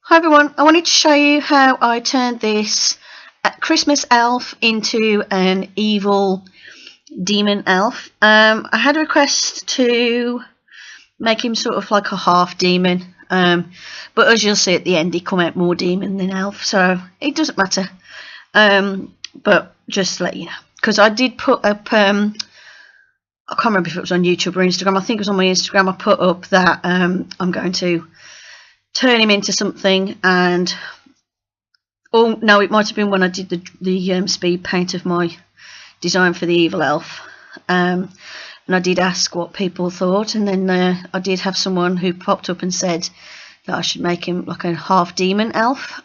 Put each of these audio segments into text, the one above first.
Hi everyone, I wanted to show you how I turned this Christmas elf into an evil demon elf. I had a request to make him sort of like a half demon, but as you'll see at the end he come out more demon than elf, so it doesn't matter. But just to let you know, because I did put up, I can't remember if it was on YouTube or Instagram, I think it was on my Instagram, I put up that I'm going to turn him into something, and no, it might have been when I did the speed paint of my design for the evil elf, and I did ask what people thought, and then I did have someone who popped up and said that I should make him like a half demon elf.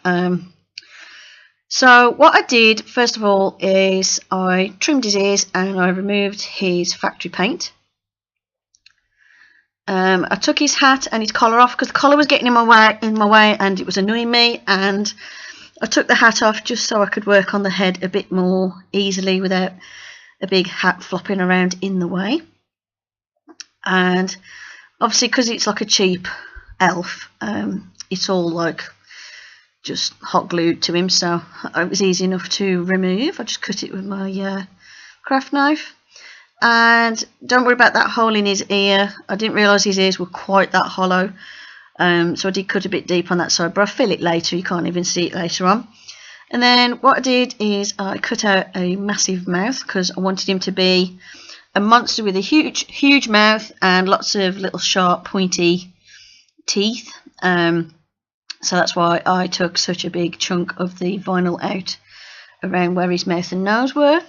So what I did first of all is I trimmed his ears and I removed his factory paint. I took his hat and his collar off because the collar was getting in my way and it was annoying me, and I took the hat off just so I could work on the head a bit more easily without a big hat flopping around in the way. And obviously because it's like a cheap elf, it's all like just hot glued to him, so it was easy enough to remove. I just cut it with my craft knife. And don't worry about that hole in his ear. I didn't realise his ears were quite that hollow, so I did cut a bit deep on that side, but I'll fill it later. You can't even see it later on. And then what I did is I cut out a massive mouth because I wanted him to be a monster with a huge mouth and lots of little sharp pointy teeth. So that's why I took such a big chunk of the vinyl out around where his mouth and nose were.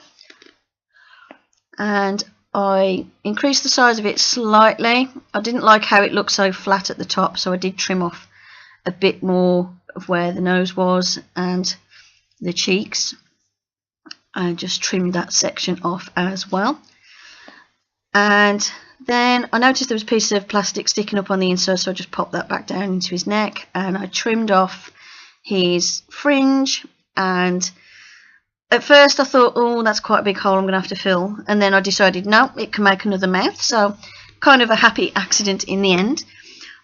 And I increased the size of it slightly. I didn't like how it looked so flat at the top, so I did trim off a bit more of where the nose was and the cheeks. I just trimmed that section off as well. And then I noticed there was a piece of plastic sticking up on the inside, so I just popped that back down into his neck, and I trimmed off his fringe. And at first I thought, oh, that's quite a big hole I'm going to have to fill, and then I decided no, it can make another mouth, so kind of a happy accident in the end.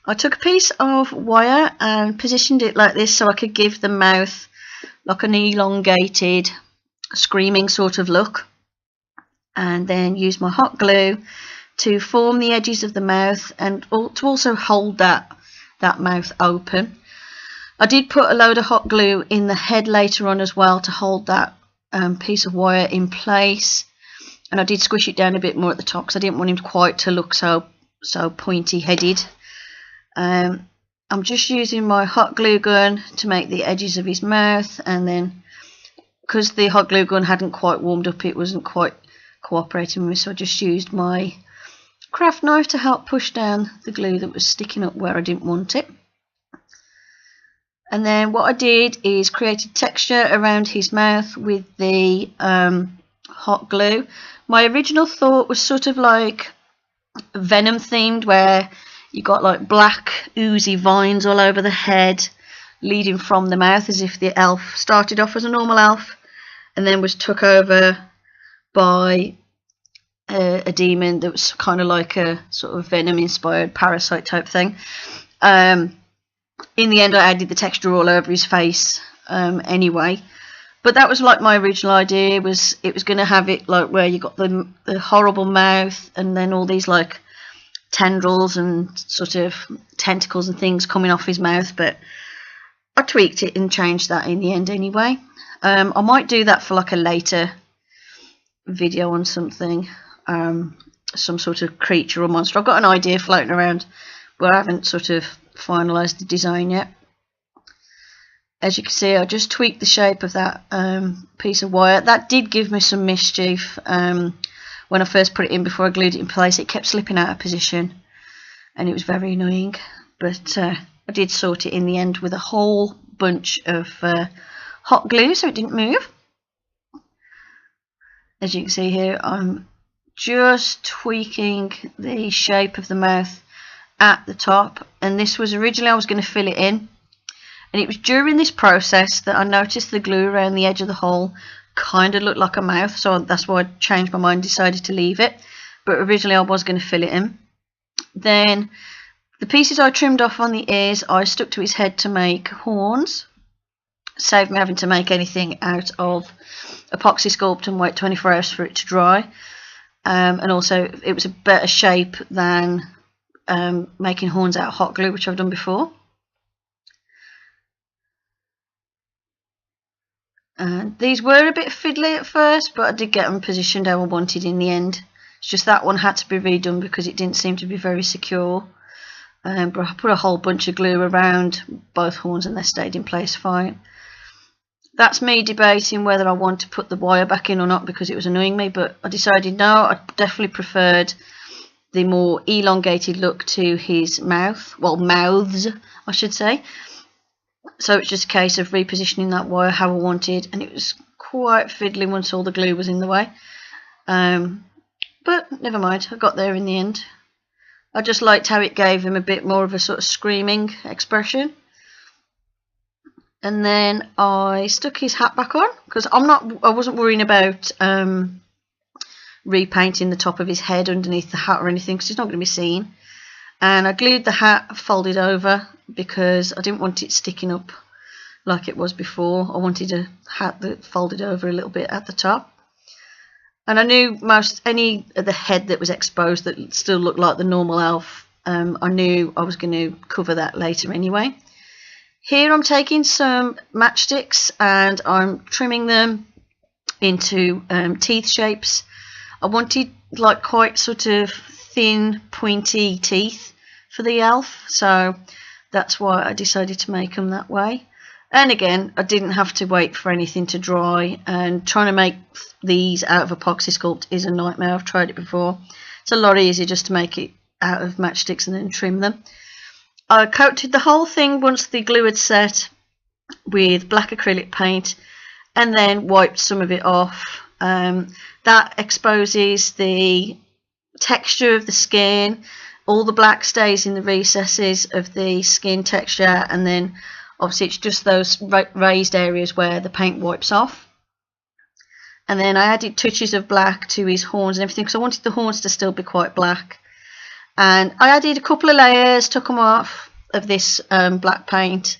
I took a piece of wire and positioned it like this so I could give the mouth like an elongated screaming sort of look, and then use my hot glue to form the edges of the mouth and to also hold that mouth open. I did put a load of hot glue in the head later on as well to hold that piece of wire in place, and I did squish it down a bit more at the top because I didn't want him quite to look so pointy headed. I'm just using my hot glue gun to make the edges of his mouth, and then because the hot glue gun hadn't quite warmed up, it wasn't quite cooperating with me, so I just used my craft knife to help push down the glue that was sticking up where I didn't want it. And then what I did is created texture around his mouth with the hot glue. My original thought was sort of like Venom themed, where you got like black oozy vines all over the head leading from the mouth, as if the elf started off as a normal elf and then was took over by a demon that was kind of like a sort of Venom inspired parasite type thing. In the end I added the texture all over his face anyway, but that was like my original idea. It was going to have it like where you got the horrible mouth and then all these like tendrils and sort of tentacles and things coming off his mouth, but I tweaked it and changed that in the end anyway. I might do that for like a later video on something, some sort of creature or monster. I've got an idea floating around, but I haven't sort of finalised the design yet. As you can see, I just tweaked the shape of that piece of wire. That did give me some mischief when I first put it in. Before I glued it in place, it kept slipping out of position and it was very annoying, but I did sort it in the end with a whole bunch of hot glue so it didn't move. As you can see here, I'm just tweaking the shape of the mouth at the top, and this was originally I was going to fill it in, and it was during this process that I noticed the glue around the edge of the hole kind of looked like a mouth, so that's why I changed my mind, decided to leave it, but originally I was going to fill it in. Then The pieces I trimmed off on the ears, I stuck to his head to make horns. Saved me having to make anything out of epoxy sculpt and wait 24 hours for it to dry. And also it was a better shape than making horns out of hot glue, which I've done before. And these were a bit fiddly at first, but I did get them positioned how I wanted in the end. It's just that one had to be redone because it didn't seem to be very secure. But I put a whole bunch of glue around both horns and they stayed in place fine. That's me debating whether I want to put the wire back in or not because it was annoying me, but I decided no, I definitely preferred the more elongated look to his mouth, well, mouths I should say. So it's just a case of repositioning that wire how I wanted, and it was quite fiddly once all the glue was in the way. But never mind, I got there in the end. I just liked how it gave him a bit more of a sort of screaming expression. And then I stuck his hat back on because I wasn't worrying about repainting the top of his head underneath the hat or anything because he's not going to be seen. And I glued the hat folded over because I didn't want it sticking up like it was before. I wanted a hat that folded over a little bit at the top. And I knew any of the head that was exposed that still looked like the normal elf, I knew I was going to cover that later anyway. Here I'm taking some matchsticks and I'm trimming them into teeth shapes. I wanted like quite sort of thin pointy teeth for the elf, so that's why I decided to make them that way. And again, I didn't have to wait for anything to dry, and trying to make these out of epoxy sculpt is a nightmare. I've tried it before. It's a lot easier just to make it out of matchsticks and then trim them. I coated the whole thing once the glue had set with black acrylic paint and then wiped some of it off. That exposes the texture of the skin. All the black stays in the recesses of the skin texture, and then obviously it's just those raised areas where the paint wipes off. And then I added touches of black to his horns and everything because I wanted the horns to still be quite black. And I added a couple of layers, took them off of this black paint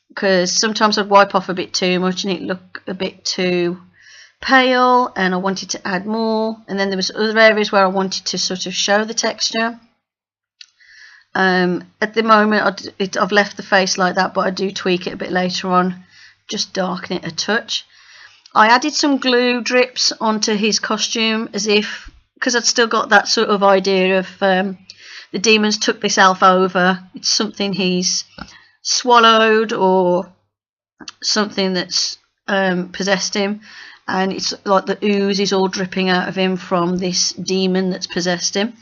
because sometimes I'd wipe off a bit too much and it looked a bit too pale, and I wanted to add more. And then there was other areas where I wanted to sort of show the texture. At the moment I've left the face like that, but I do tweak it a bit later on, just darken it a touch. I added some glue drips onto his costume as if, because I'd still got that sort of idea of the demons took this elf over. It's something he's swallowed or something that's possessed him, and it's like the ooze is all dripping out of him from this demon that's possessed him.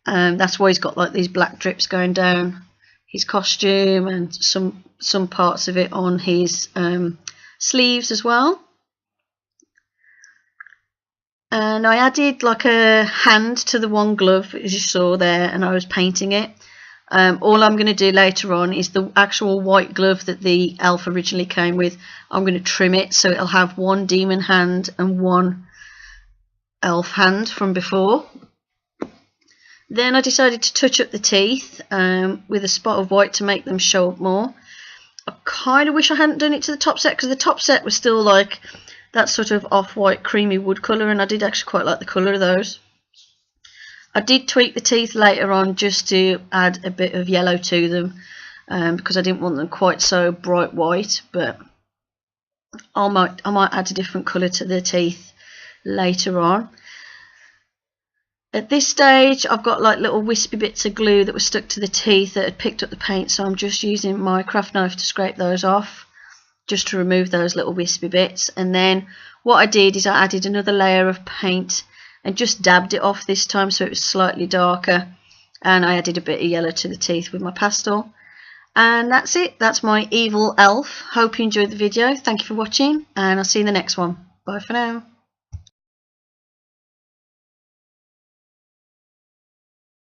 That's why he's got like these black drips going down his costume and some parts of it on his sleeves as well. And I added like a hand to the one glove as you saw there, and I was painting it. All I'm going to do later on is the actual white glove that the elf originally came with. I'm going to trim it so it'll have one demon hand and one elf hand from before. Then I decided to touch up the teeth with a spot of white to make them show up more. I kind of wish I hadn't done it to the top set because the top set was still like that sort of off-white creamy wood colour, and I did actually quite like the colour of those. I did tweak the teeth later on just to add a bit of yellow to them because I didn't want them quite so bright white, but I might add a different colour to the teeth later on. At this stage I've got like little wispy bits of glue that were stuck to the teeth that had picked up the paint, so I'm just using my craft knife to scrape those off, just to remove those little wispy bits. And then what I did is I added another layer of paint and just dabbed it off this time so it was slightly darker, and I added a bit of yellow to the teeth with my pastel. And that's it, that's my evil elf. Hope you enjoyed the video. Thank you for watching, and I'll see you in the next one. Bye for now.